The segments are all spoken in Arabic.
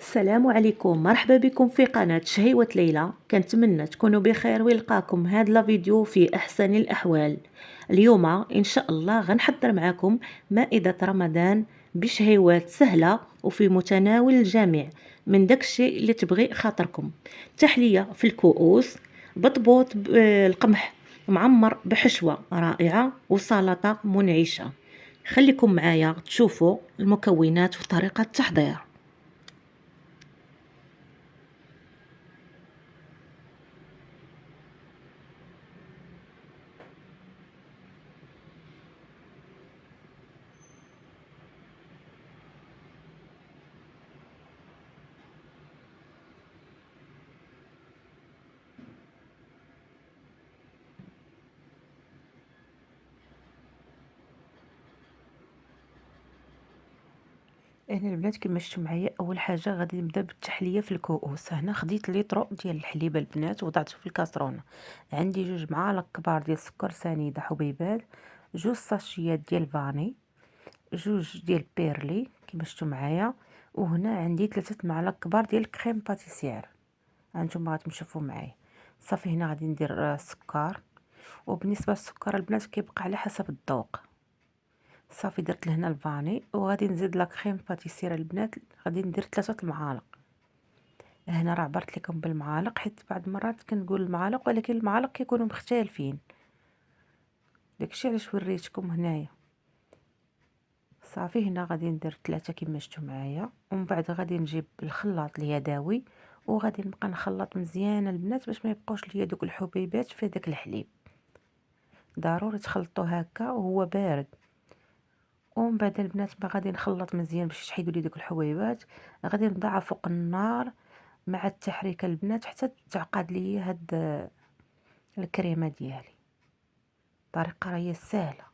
السلام عليكم، مرحبا بكم في قناة شهيوة ليلى. كنتمنى تكونوا بخير ويلقاكم هذا الفيديو في أحسن الأحوال. اليوم إن شاء الله غنحضر معكم مائدة رمضان بشهيوات سهلة وفي متناول الجميع، من داك الشيء اللي تبغي خاطركم. تحلية في الكؤوس، بطبوط بالقمح معمر بحشوة رائعة، وسلطة منعشة. خليكم معايا تشوفوا المكونات وطريقة التحضير. هنا البنات كما شفتوا معايا، اول حاجه غادي نبدا بالتحليه في الكؤوس. هنا خديت لتر ديال الحليب البنات وضعته في الكاسرونه. عندي 2 معالق كبار ديال السكر سنيده حبيبات، 2 ساشيات ديال فاني، 2 ديال بيرلي كما شفتوا معايا، وهنا عندي 3 معالق كبار ديال الكريم باتيسير. هانتوما غادي تشوفوا معايا. صافي هنا غادي ندير السكر، وبالنسبه للسكر البنات كيبقى على حسب الذوق. صافي درت لهنا الفاني، وغادي نزيد لا كريم باتيسير البنات، غادي ندير 3 المعالق. هنا راه عبرت لكم بالمعالق حيت بعض المرات كنقول المعالق ولكن المعالق كيكونوا مختلفين، داكشي علاش وريتكم هنايا. صافي هنا غادي ندير 3 كما شفتوا معايا، ومن بعد غادي نجيب الخلاط اليدوي وغادي نبقى نخلط مزيان البنات باش ما يبقاوش ليا دوك الحبيبات في داك الحليب. ضروري تخلطوه هكا وهو بارد. ومن بعد البنات ما غادي نخلط مزيان باش تحيدوا لي دوك الحبيبات. غادي نضعها فوق النار مع التحريك البنات حتى تعقد لي هاد الكريمه ديالي. الطريقه راهي سهله.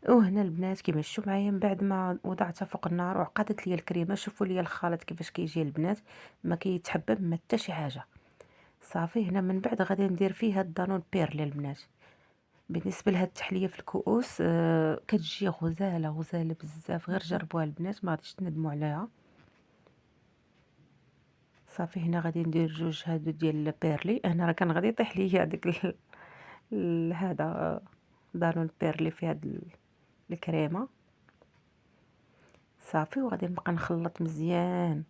وهنا البنات كيما شفتوا معايا، من بعد ما وضعتها فوق النار وعقدت لي الكريمه، شوفوا لي الخليط كيفاش كيجي البنات، ما كيتحبب ما حتى شي حاجه. صافي هنا من بعد غادي ندير فيه هاد الدانون بيرلي البنات. بالنسبه لهاد التحليه في الكؤوس كتجي غزاله غزاله بزاف، غير جربوها البنات ما غاديش تندموا عليها. صافي هنا غادي ندير 2 هادو ديال البيرلي. هنا راه كان غادي يطيح ليا داك هذا دانون بيرلي في هاد الكريمه. صافي وغادي نبقى نخلط مزيان.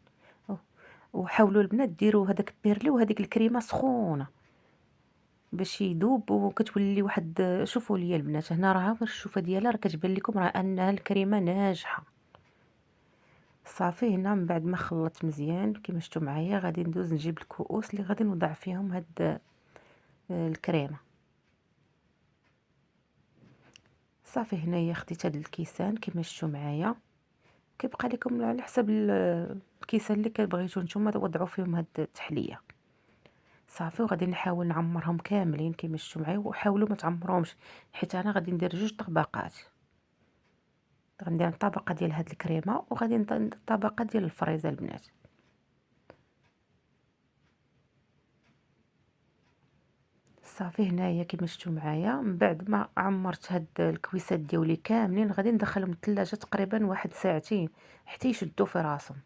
وحاولوا البنات ديروا هذاك البيرلي وهذيك الكريمه سخونه باش يذوب وكتولي واحد. شوفوا لي البنات هنا راه الشوفه ديالها راه كتبان لكم راه انها الكريمه ناجحه. صافي هنا من بعد ما خلطت مزيان كما شفتوا معايا، غادي ندوز نجيب الكؤوس اللي غادي نوضع فيهم هاد الكريمه. صافي هنايا خديت هاد الكيسان كما شفتوا معايا، كيبقى لكم على حسب الكيسان اللي كتبغيتو نتوما توضعوا فيهم هاد التحليه. صافي وغادي نحاول نعمرهم كاملين كما شفتوا معايا، وحاولوا ما تعمروهمش حيت انا غادي ندير 2 طبقات. غندير طبقه ديال هاد الكريمه وغادي ندير طبقه ديال الفريزه البنات. صافي هنايا كما شفتوا معايا، من بعد ما عمرت هاد الكويسات ديالي كاملين غادي ندخلهم للثلاجه تقريبا 1 ساعتين حتى يشدوا في راسهم.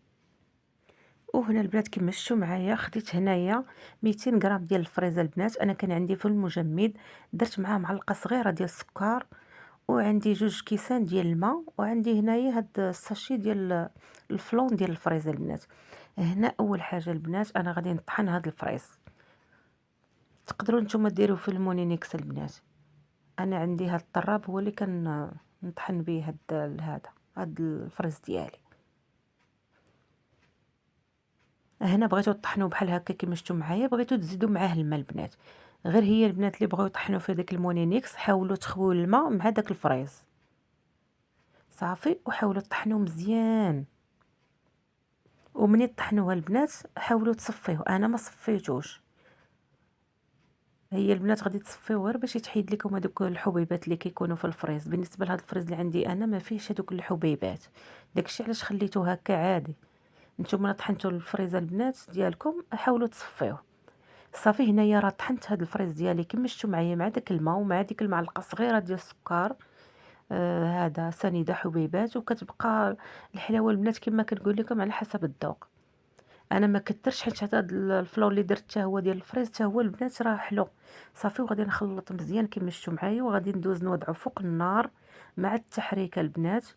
وهنا البنات كما شفتوا معايا خديت هنايا 200 غرام ديال الفريزه البنات. انا كان عندي في المجمد، درت معاه معلقه صغيره ديال السكر، وعندي 2 كيسان ديال الماء، وعندي هنايا هاد الساشي ديال الفلون ديال الفريز البنات. هنا اول حاجه البنات انا غادي نطحن هاد الفريز. تقدروا نتوما ديروه في المونينيكس البنات، انا عندي هاد الطراب هو اللي كان نطحن به هاد الفريز ديالي. هنا بغيتو طحنوا بحال هكا كما شفتوا معايا، بغيتو تزيدوا معاه الماء البنات. غير هي البنات اللي بغاو يطحنوا في داك المونينيكس حاولوا تخويو الماء مع داك الفريز. صافي وحاولوا طحنوا مزيان، ومني طحنوها البنات حاولوا تصفيوه. انا ما صفيتوش، هي البنات غادي تصفيوه غير باش يتحيد لكم هذوك الحبيبات اللي كيكونوا في الفريز. بالنسبه لهاد الفريز اللي عندي انا ما فيهش هذوك الحبيبات، داكشي علاش خليته هكا عادي. نتوما طحنتوا الفريزه البنات ديالكم حاولوا تصفيوه. صافي هنايا راه طحنت هاد الفريز ديالي كما شفتوا معايا مع داك الماء ومع ديك المعلقه صغيره ديال السكر. هذا سنيدة حبيبات، وكتبقى الحلاوة البنات كما كنقول لكم على حسب الذوق. أنا ما كترش حيت هذا الفلور اللي درت حتى هو ديال الفريز حتى هو البنات راه حلو. صافي وغادي نخلط مزيان كما شفتوا معايا، وغادي ندوز نوضعو فوق النار مع التحريكة البنات.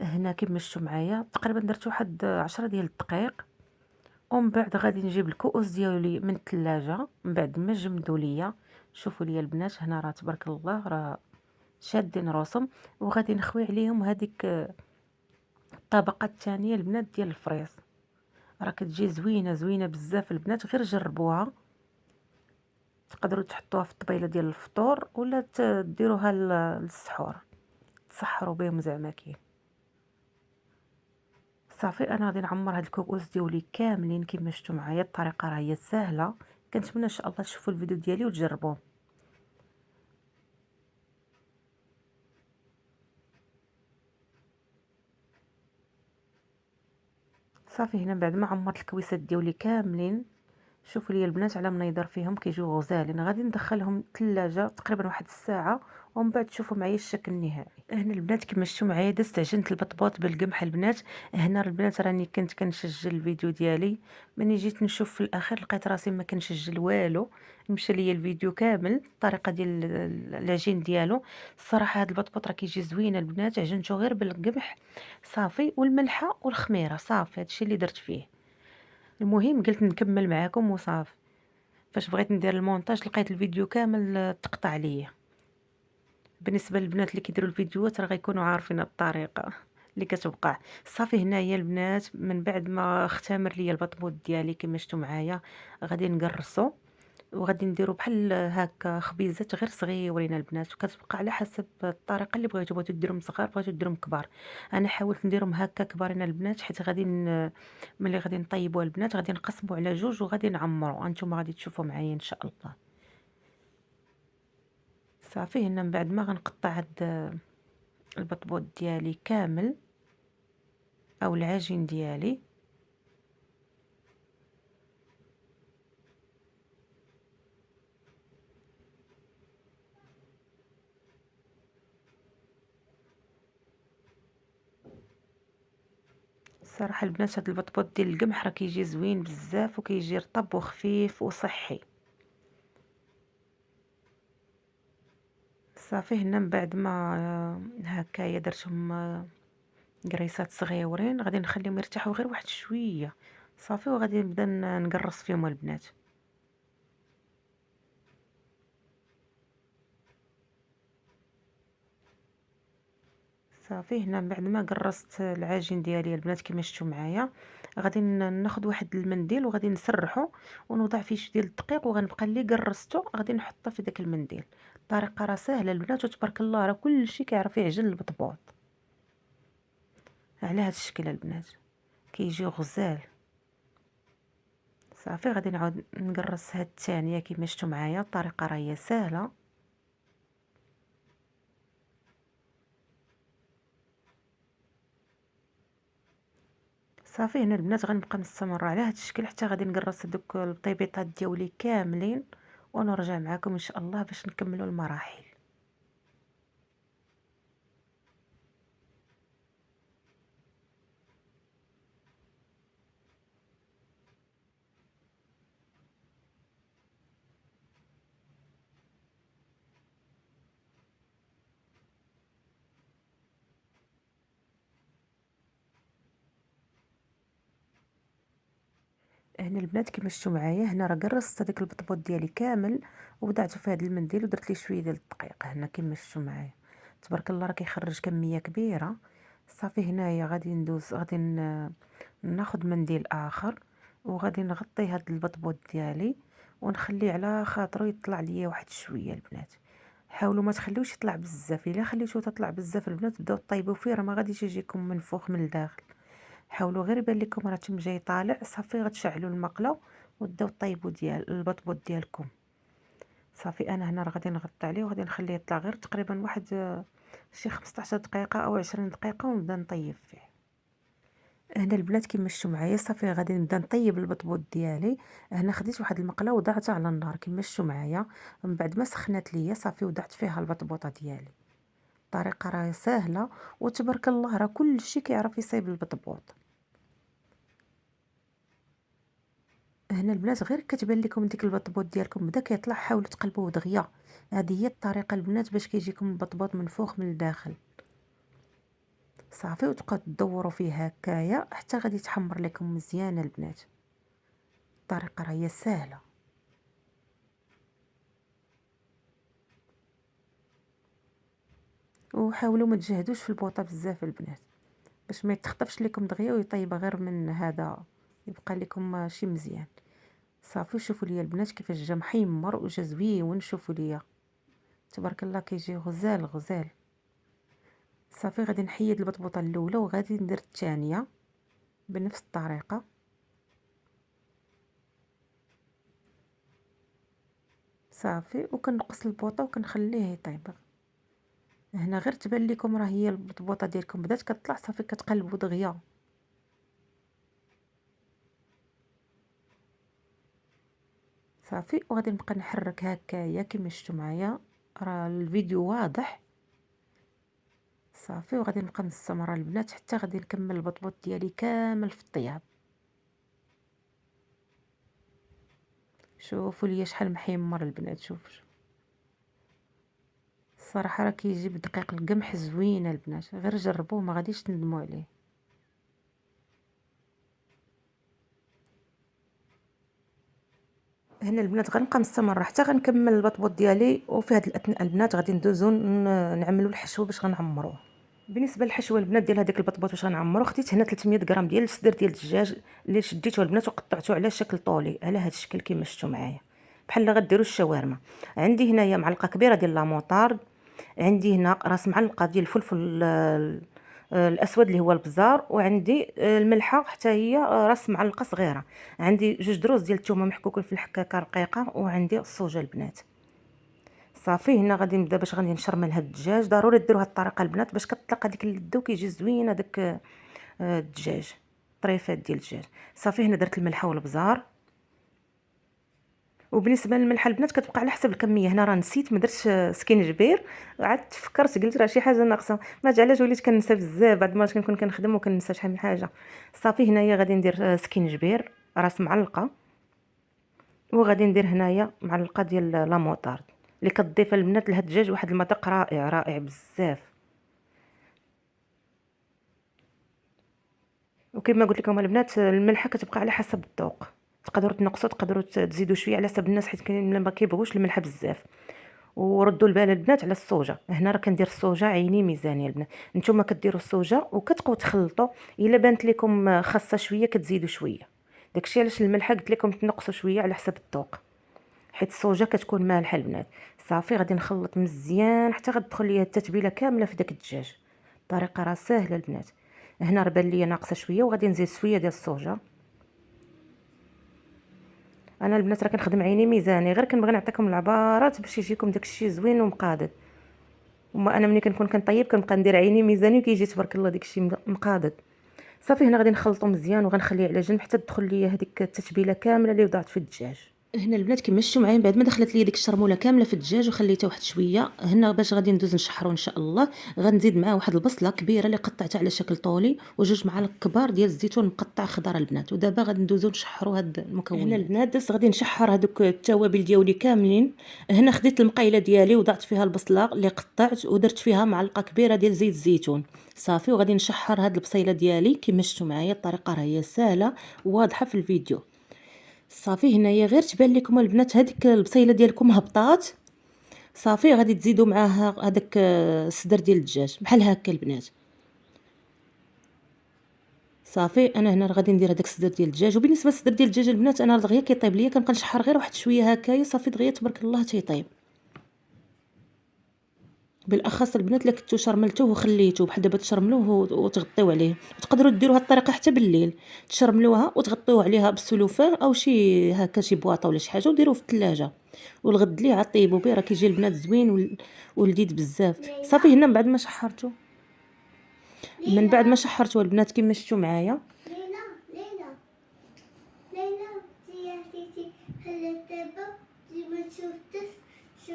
هنا كما شفتوا معايا تقريبا درت واحد 10 ديال الدقائق، ومن بعد غادي نجيب الكؤوس ديالي من الثلاجة من بعد ما جمدوا ليا. شوفوا ليا البنات هنا راه تبارك الله راه شادين راسهم، وغادي نخوي عليهم هذيك الطبقة الثانية البنات ديال الفريز. راه كتجي زوينه زوينه بزاف البنات، غير جربوها. تقدروا تحطوها في الطبيله ديال الفطور ولا ديروها للسحور تسحروا بهم زعما كاين. صافي انا غادي نعمر هاد الكؤوس ديالي كاملين كما شفتوا معايا. الطريقه راه هي سهله، كنتمنى ان شاء الله تشوفوا الفيديو ديالي وتجربوه. صافي هنا بعد ما عمرت الكويسات ديالي كاملين، شوفوا لي البنات على ما يدار فيهم كيجيو غزالين. غادي ندخلهم الثلاجه تقريبا واحد الساعه، ومن بعد تشوفوا معايا الشكل النهائي. هنا البنات كما شفتوا معايا دزت عجينه البطبوط بالقمح البنات. هنا البنات راني كنت كنسجل الفيديو ديالي، ملي جيت نشوف في الاخير لقيت راسي ما كنسجل والو، مشى ليا الفيديو كامل الطريقه ديال العجين ديالو. الصراحه هذا البطبوط راه كيجي زوين البنات، عجنته غير بالقمح صافي والملحه والخميره صافي، هادشي اللي درت فيه. المهم قلت نكمل معاكم وصافي. فاش بغيت ندير المونتاج لقيت الفيديو كامل تقطع ليا. بالنسبه للبنات اللي كيديروا الفيديوهات راه غيكونوا عارفين الطريقه اللي كتوقع. صافي هنايا البنات من بعد ما اختمر ليا البطبوط ديالي كما شفتوا معايا، غادي نقرصو وغادي نديرو بحال هكا خبيزات غير صغيورين البنات، وكتبقى على حسب الطريقه اللي بغيتو ديروهم صغار بغيتو ديروهم كبار. انا حاولت نديرهم هكا كبارين البنات حيت غادي ملي غادي نطيبوا البنات غادي نقسموا على جوج وغادي نعمروا، انتم غادي تشوفوا معايا ان شاء الله. صافي هنا من بعد ما غنقطع هاد البطبوط ديالي كامل او العجين ديالي. الصراحه البنات هاد البطبوط ديال القمح راه كيجي زوين بزاف وكيجي رطب وخفيف وصحي. صافي هنا من بعد ما هكايا درتهم قريصات صغيورين غادي نخليهم يرتاحوا غير واحد شويه. صافي وغادي نبدا نقرص فيهم البنات. صافي هنا من بعد ما قرصت العجين ديالي البنات كما شفتوا معايا، غادي ناخذ واحد المنديل وغادي نسرحو ونوضع فيه شويه ديال الدقيق، وغنبقى اللي قرصته غادي نحطه في داك المنديل. الطريقه راه سهله البنات وتبارك الله راه كلشي كيعرف يعجن البطبوط على هذا الشكل البنات كيجي غزال. صافي غادي نعاود نقرص هاد الثانيه كما شفتوا معايا. الطريقه راه هي سهله. صافي هنا البنات غنبقى مستمره على هذا الشكل حتى غادي نقرص دوك الطيبيطات ديالي كاملين، ونرجع معكم ان شاء الله باش نكملوا المراحل. هنا البنات كما شفتوا معايا هنا راه قرصت هذاك البطبوط ديالي كامل ووضعته في هذا المنديل ودرت ليه شويه ديال الدقيق. هنا كما شفتوا معايا تبارك الله راه كيخرج كميه كبيره. صافي هنايا غادي ندوز غادي ناخذ منديل اخر وغادي نغطي هذا البطبوط ديالي ونخليه على خاطرو يطلع ليا واحد شويه البنات. حاولوا ما تخليوش يطلع بزاف، الا خليتوه تطلع بزاف البنات بداو طيبوا فيه راه ما غاديش يجيكم منفوخ من الداخل. حاولوا غير يبان لكم راه تم جاي طالع صافي غتشعلوا المقله وتبداو طيبوا ديال البطبوط ديالكم. صافي انا هنا راه غادي نغطي عليه وغادي نخليه يطلع غير تقريبا واحد شي 15 دقيقه او 20 دقيقه ونبدا نطيب فيه. هنا البنات كما شفتوا معايا صافي غادي نبدا نطيب البطبوط ديالي. هنا خديت واحد المقله وضعتها على النار كما شفتوا معايا، من بعد ما سخنات ليا صافي وضعت فيها البطبوطه ديالي. الطريقة راهي ساهلة وتبارك الله، راه كلشي كيعرف يصايب البطبوط. هنا البنات غير كتبان لكم ديك البطبوط ديالكم بدا كيطلع، حاولوا تقلبوه دغيا. هذه هي الطريقة البنات باش كيجيكم البطبوط من فوق من الداخل. صافي، وتبقاو تدوروا فيه هكايا حتى غادي يتحمر لكم مزيان البنات. الطريقة راهي ساهلة. وحاولوا ما تجهدوش في البوطه بزاف البنات باش ما يتخطفش لكم دغيا ويطيب غير من هذا، يبقى لكم ماشي مزيان. صافي، شوفوا ليا البنات كيفاش جا محمر وجا زوين، شوفوا ليا تبارك الله كيجي غزال غزال. صافي، غادي نحيد البطبوطه الاولى وغادي ندير الثانيه بنفس الطريقه. صافي، وكنقص البوطه وكنخليه يطيب. هنا غير تبان لكم راه هي البطبوطه ديالكم بدات كتطلع، صافي كتقلبوا دغيا. صافي، وغادي نبقى نحرك هكايا كما شفتوا معايا، راه الفيديو واضح. صافي، وغادي نبقى مستمره البنات حتى غادي نكمل البطبوط ديالي كامل في الطياب. شوفوا ليا شحال محمر البنات، شوفوا الصراحه راه كيجي بدقيق القمح زوين البنات، غير جربوه ما غاديش تندموا عليه. هنا البنات غنبقى مستمره حتى غنكمل البطبوط ديالي، وفي هذه الاثناء البنات غادي ندوزو نعملوا الحشو باش غنعمروه. بالنسبه للحشوه البنات ديال هذاك البطبوط باش غنعمرو، خديت هنا 300 غرام ديال الصدر ديال الدجاج اللي شديته البنات وقطعته على شكل طولي على هذا الشكل كما شفتوا معايا، بحال غديروا الشاورما. عندي هنايا معلقه كبيره ديال لا موطارد، عندي هنا راس معلقه ديال الفلفل الاسود اللي هو البزار، وعندي الملحه حتى هي راس معلقه صغيره، عندي جوج دروز ديال الثومه محكوكين في الحكاكه رقيقه، وعندي الصوجه البنات. صافي، هنا غادي نبدا باش غادي نشرمل هاد الدجاج. ضروري ديروا هاد الطريقه البنات باش كتطلق هذيك اللذه وكيجي زوين هذاك الدجاج، طريفات ديال الدجاج. صافي، هنا درت الملحه والبزار. وبالنسبه للملحه البنات كتبقى على حسب الكميه. هنا راه نسيت ما درتش سكينجبير، عاد تفكرت قلت راه شي حاجه ناقصه، ما علاش وليت كنسى بزاف بعد ما كنكون كنخدم وكنسى شحال من حاجه. صافي، هنايا غادي ندير سكينجبير راس معلقه، وغادي ندير هنايا معلقه ديال لا موطارد اللي كتضيف البنات لهاد الدجاج واحد المذاق رائع رائع بزاف. وكما قلت لكم البنات الملحه كتبقى على حسب الذوق، تقدروا تنقصوا تقدروا تزيدوا شويه على حسب الناس، حيت كاينين ما كيبغوش الملحه بزاف. وردوا البال البنات على الصوجه، هنا راه كندير الصوجه عيني ميزان يا البنات. نتوما كديروا الصوجه وكتبقاو تخلطوا، الا بانت لكم خاصه شويه كتزيدوا شويه. داكشي علاش الملحه قلت لكم تنقصوا شويه على حسب الذوق، حيت الصوجه كتكون مالحه البنات. صافي، غادي نخلط مزيان حتى غتدخل ليا التتبيله كامله في داك الدجاج. الطريقه راه ساهله البنات. هنا راه بان ليا ناقصه شويه وغادي نزيد شويه ديال الصوجه. انا البنات راه كنخدم عيني ميزاني، غير كنبغي نعطيكم العبارات باش يجيكم داكشي زوين ومقادد. وما انا ملي كنكون كنطيب كنبقى ندير عيني ميزاني وكيجي تبارك الله داكشي مقادد. صافي، هنا غادي نخلطو مزيان وغنخليه على جنب حتى تدخل ليا هذيك التتبيله كامله اللي وضعت في الدجاج. هنا البنات كما شفتوا معايا بعد ما دخلت لي ديك الشرموله كامله في الدجاج وخليتها واحد شويه، هنا باش غادي ندوز نشحرو ان شاء الله. غنزيد معاه واحد البصله كبيره اللي قطعتها على شكل طولي، وجوج معالق كبار ديال الزيتون مقطع خضر البنات. ودابا غادي ندوزو نشحرو هاد المكونات. هنا البنات دازت غادي نشحر هذوك التوابل ديالي كاملين. هنا خديت المقيله ديالي وضعت فيها البصله اللي قطعت ودرت فيها معلقه كبيره ديال زيت الزيتون. صافي، وغادي نشحر هاد البصيله ديالي كما شفتوا معايا. الطريقه راه هي سهله وواضحه في الفيديو. صافي، هنايا غير تبان لكم البنات هذيك البصيله ديالكم هبطات، صافي غادي تزيدوا معاها هذاك الصدر ديال الدجاج بحال هكا البنات. صافي، انا هنا غادي ندير هذاك الصدر ديال الدجاج. وبالنسبه للصدر ديال الدجاج البنات انا دغيا كيطيب ليا كنبقى نشحر غير واحد شويه هكايا، صافي دغيا تبارك الله تيطيب. بالاخص البنات اللي كنتو شرملتوه وخليتوه بحال دابا تشرملوه وتغطيو عليه. تقدروا ديروا هاد الطريقه حتى بالليل، تشرملوها وتغطيوه عليها بالسلوفان او شي هكا شي بواطه ولا شي حاجه وديروه في الثلاجه، والغد ليه عاد طيبوا به راه كيجي البنات زوين ولذيذ بزاف. صافي، هنا من بعد ما شحرته، من بعد ما شحرته البنات كما شفتوا معايا. ليلى ليلى ليلى تي هلا دابا ما شفتش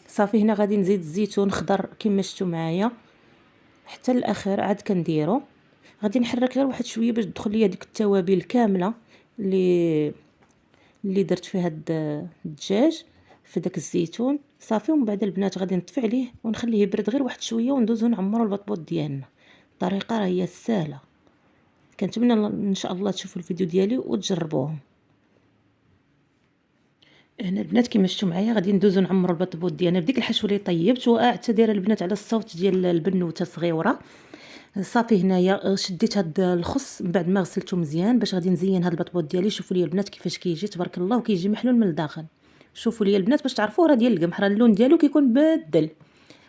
صافي هنا غادي نزيد الزيتون خضر كما شفتوا معايا حتى الاخر عاد كنديرو. غادي نحرك غير واحد شويه باش تدخل ليا ديك التوابل كامله اللي درت فيها الدجاج في داك الزيتون. صافي ومن بعد البنات غادي نطفي عليه ونخليه يبرد غير واحد شويه وندوزو نعمرو البطبوط ديالنا. الطريقه راه هي سهله، كنتمنى ان شاء الله تشوفوا الفيديو ديالي وتجربوه. هنا البنات كما شفتوا معايا غادي ندوزو نعمروا البطبوط ديالنا بديك الحشوه اللي طيبت وقعدت دايره البنات على الصوت ديال البنوته صغيره. صافي هنايا شديت هاد الخص من بعد ما غسلته مزيان باش غادي نزين هاد البطبوط ديالي. شوفوا لي البنات كيفاش كيجي تبارك الله وكيجي محلول من الداخل. شوفوا لي البنات باش تعرفوا راه ديال القمح، راه اللون ديالو كيكون بادل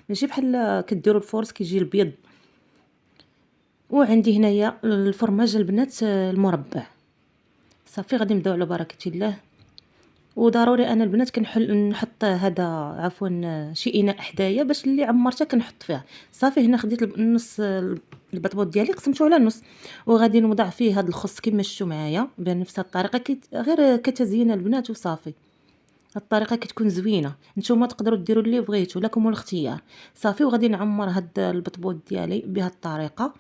ماشي بحال كديروا الفورس كيجي البيض. وعندي هنايا الفرماج البنات المربع. صافي غادي نبداو على بركه الله. وضروري انا البنات نحط هذا عفوا شي اناء حدايا باش اللي عمرتها كنحط فيها. صافي هنا خديت النص البطبوط ديالي قسمته على نص وغادي نوضع فيه هذا الخص كما شفتوا معايا بنفس الطريقه غير كتزيين البنات وصافي. الطريقه كتكون زوينه، نتوما تقدروا ديروا اللي بغيتوا لكم الاختيار. صافي وغادي نعمر هذا البطبوط ديالي بهذه الطريقه.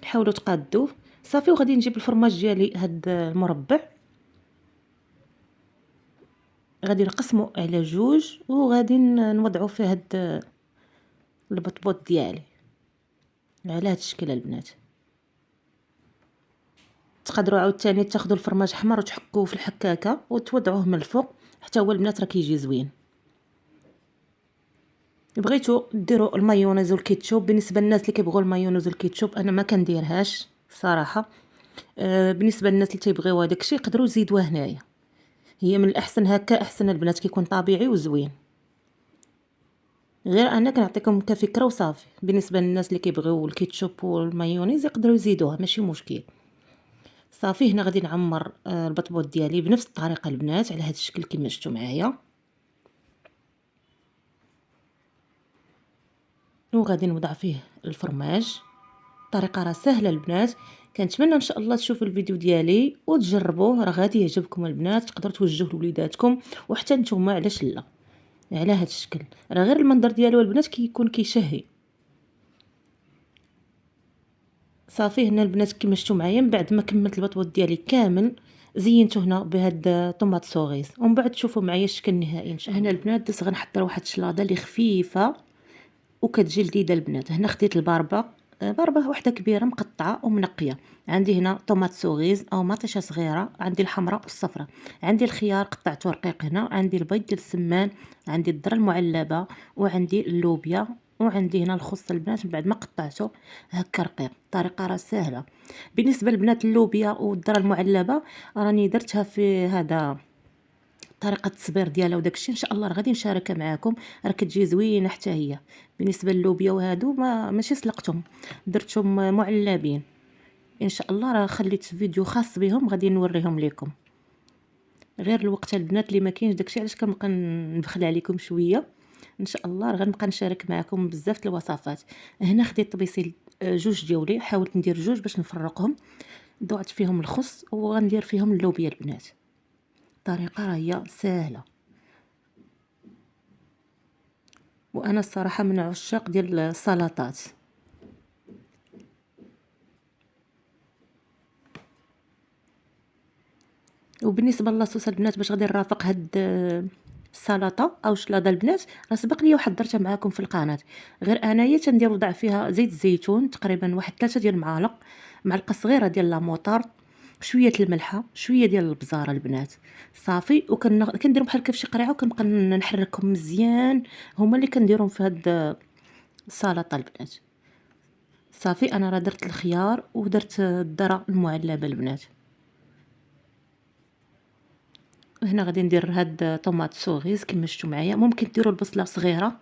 حاولوا تقادوه. صافي وغادي نجيب الفرماج ديالي هذا المربع غادي نقسمو على جوج وغادي نوضعو فيه هاد البطبوط ديالي على هاد الشكل البنات. تقدروا عاوتاني تاخذوا الفرماج احمر وتحكوه في الحكاكه وتوضعوه من الفوق حتى هو البنات راه كيجي زوين. بغيتوا ديروا المايونيز والكيتشوب. بالنسبه للناس اللي كيبغوا المايونيز والكيتشوب انا ما كنديرهاش صراحه. بالنسبه للناس اللي تيبغيو هذاك الشيء يقدروا يزيدوه هنايا. هي من الاحسن هكا احسن البنات كيكون طبيعي وزوين. غير انا كنعطيكم كفكره وصافي. بالنسبه للناس اللي كيبغيو الكيتشوب والمايونيز يقدروا يزيدوها ماشي مشكل. صافي هنا غادي نعمر البطبوط ديالي بنفس الطريقه البنات على هذا الشكل كما شفتوا معايا. وغادي نوضع فيه الفرماج. الطريقه راه سهله البنات. كنتمنى ان شاء الله تشوفوا الفيديو ديالي وتجربوه، راه غادي يعجبكم البنات. تقدروا توجهوه لوليداتكم وحتى نتوما علاش لا على هذا الشكل. راه غير المنظر ديالو البنات كيكون كيشهي. صافي هنا البنات كما شفتوا معايا من بعد ما كملت البطبوط ديالي كامل زينته هنا بهاد طوماط سوغيز ومن بعد تشوفوا معايا الشكل النهائي ان شاء الله. هنا البنات درت غنحضر واحد الشلاضه اللي خفيفه وكتجي لذيذه البنات. هنا خديت الباربه، باربه وحده كبيره مقطعه ومنقيه. عندي هنا طوماط سوغيز او مطيشه صغيره، عندي الحمراء والصفراء، عندي الخيار قطعته رقيق هنا، عندي البيض ديال السمان، عندي الذره المعلبه وعندي اللوبيا وعندي هنا الخص البنات من بعد ما قطعته هكا رقيق. الطريقه راه سهله. بالنسبه للبنات اللوبيا والذره المعلبه راني درتها في هذا طريقه التصبير ديالها وداكشي ان شاء الله راه غادي نشاركها معكم. راه كتجي زوينه حتى هي. بالنسبه للوبيا وهادو ماشي سلقتهم، درتهم معلبين. ان شاء الله راه خليت فيديو خاص بهم غادي نوريهم لكم. غير الوقت البنات اللي ما كاينش داكشي علاش كنبقى نبخل عليكم شويه. ان شاء الله راه غنبقى نشارك معكم بزاف الوصفات. هنا خديت طبيسيل جوج ديولي، حاولت ندير جوج باش نفرقهم. ضعت فيهم الخص وغندير فيهم اللوبيا البنات. الطريقه راه هي سهله وانا الصراحه من عشاق ديال السلطات. وبالنسبه للاصوص البنات باش غادي نرافق هاد السلطه او شلاضه البنات راه سبق لي وحضرتها معكم في القناه. غير انايا تندير وضع فيها زيت الزيتون تقريبا واحد 3 ديال المعالق، معلقه صغيره ديال لاموطار، شويه الملحه، شويه ديال البزاره البنات. صافي كندير بحال كيف شي قريعه وكنبقى نحركهم مزيان. هما اللي كنديرهم في هاد السلطه البنات. صافي انا راه درت الخيار ودرت الذره المعلبه البنات. هنا غادي ندير هاد طوماط سوغيز كما شفتوا معايا. ممكن ديروا البصله صغيره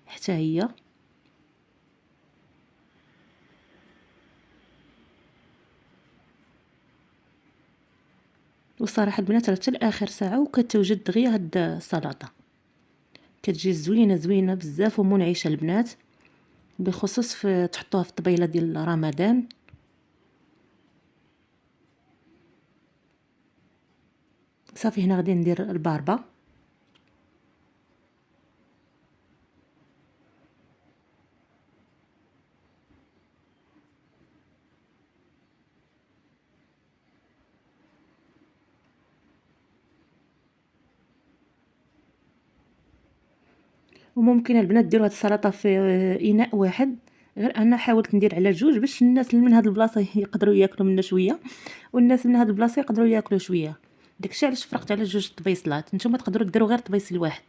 حتى هي. وصراحه البنات راه حتى لاخر ساعه وكتوجد دغيا هاد السلطه كتجي زوينه زوينه بزاف ومنعشه البنات، بخصوص في تحطوها في الطبيله ديال رمضان. صافي هنا غادي ندير الباربه. وممكن البنات ديروا هاد السلطه في اناء واحد، غير انا حاولت ندير على جوج باش الناس اللي من هاد البلاصه يقدروا ياكلوا منه شويه، والناس من هاد البلاصه يقدروا ياكلوا شويه. داكشي علاش فرقت على جوج طبيصلات. نتوما تقدروا ديروا غير طبيصل واحد.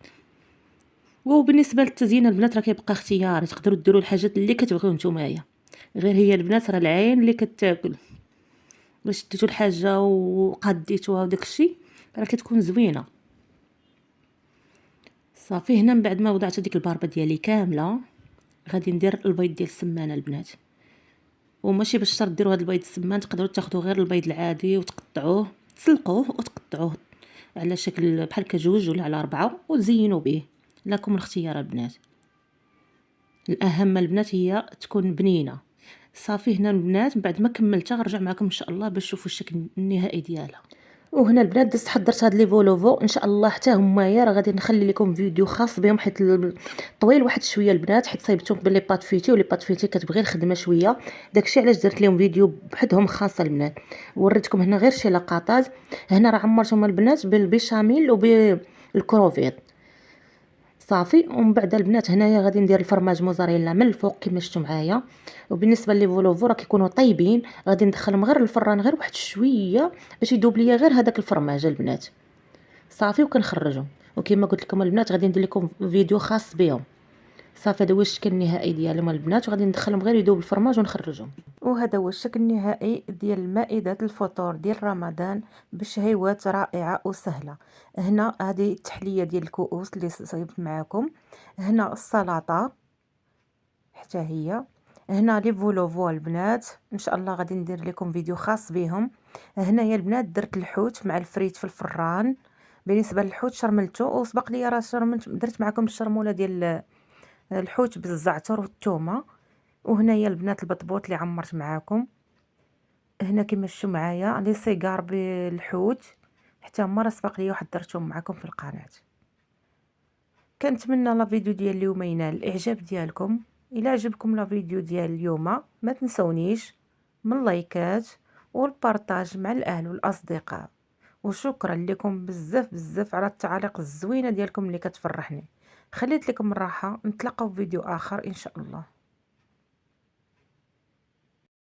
وبالنسبه للتزيين البنات راه كيبقى اختياري، تقدروا ديروا الحاجات اللي كتبغيو نتومايا، غير هي البنات راه العين اللي كتاكل. باش شديتوا الحاجه وقاديتوها وداكشي راه كتكون زوينه. صافي هنا من بعد ما وضعت ديك الباربه ديالي كامله غادي ندير البيض ديال السمانه البنات. وماشي باش شرط ديروا هذا البيض السمان، تقدروا تاخذوا غير البيض العادي وتقطعوه، تسلقوه وتقطعوه على شكل بحال كجوج ولا على 4 وتزينوا به. لكم الاختيار البنات، الاهم البنات هي تكون بنينه. صافي هنا البنات من بعد ما كملتها غنرجع معكم ان شاء الله باش تشوفوا الشكل النهائي ديالها. وهنا البنات دزت حضرت هاد لي فولوفو ان شاء الله حتى هما راه غادي نخلي لكم فيديو خاص بهم، حيت طويل واحد شويه البنات، حيت صايبتهم بلي بات فيتي ولي بات فيتي كتبغي الخدمه شويه. داكشي علاش درت لهم فيديو بحدهم خاصه البنات. وريتكم هنا غير شي لقطات. هنا راه عمرتهم البنات بالبيشاميل وبالكروفيت. صافي ومن بعد البنات هنايا غادي ندير الفرماج موزاريلا من الفوق كما شفتوا معايا. وبالنسبه لي فولوفو راه كيكونوا طيبين، غادي ندخلهم غير الفران غير واحد شويه باش يذوب ليا غير هذاك الفرماج البنات. صافي وكنخرجهم. وكما قلت لكم البنات غادي ندير لكم فيديو خاص بهم. صافي هذا هو الشكل النهائي ديالهم البنات، وغادي ندخلهم غير يذوب الفرماج ونخرجهم. وهذا هو الشكل النهائي ديال مائدة الفطور ديال رمضان بشهيوات رائعة وسهلة. هنا هذه التحلية ديال الكؤوس اللي صايبت معاكم، هنا السلطة حتى هي، هنا لي فولوفو البنات ان شاء الله غادي ندير لكم فيديو خاص بهم. هنايا البنات درت الحوت مع الفريت في الفران. بالنسبه للحوت شرملته، وسبق لي راه شرملت درت معكم الشرموله ديال الحوت بالزعتر والثومه. وهنايا البنات البطبوط اللي عمرت معاكم. هنا كما شفتوا معايا لي سيجار بالحوت حتى هما راه سبق لي وحضرتهم معكم في القناه. كنتمنى لا فيديو ديال اليوم ينال الاعجاب ديالكم. الى عجبكم لا فيديو ديال اليوم ما تنسونيش من اللايكات والبارطاج مع الاهل والاصدقاء. وشكرا لكم بزاف بزاف على التعاليق الزوينه ديالكم اللي كتفرحني. خليت لكم الراحه، نتلاقاو في فيديو اخر ان شاء الله.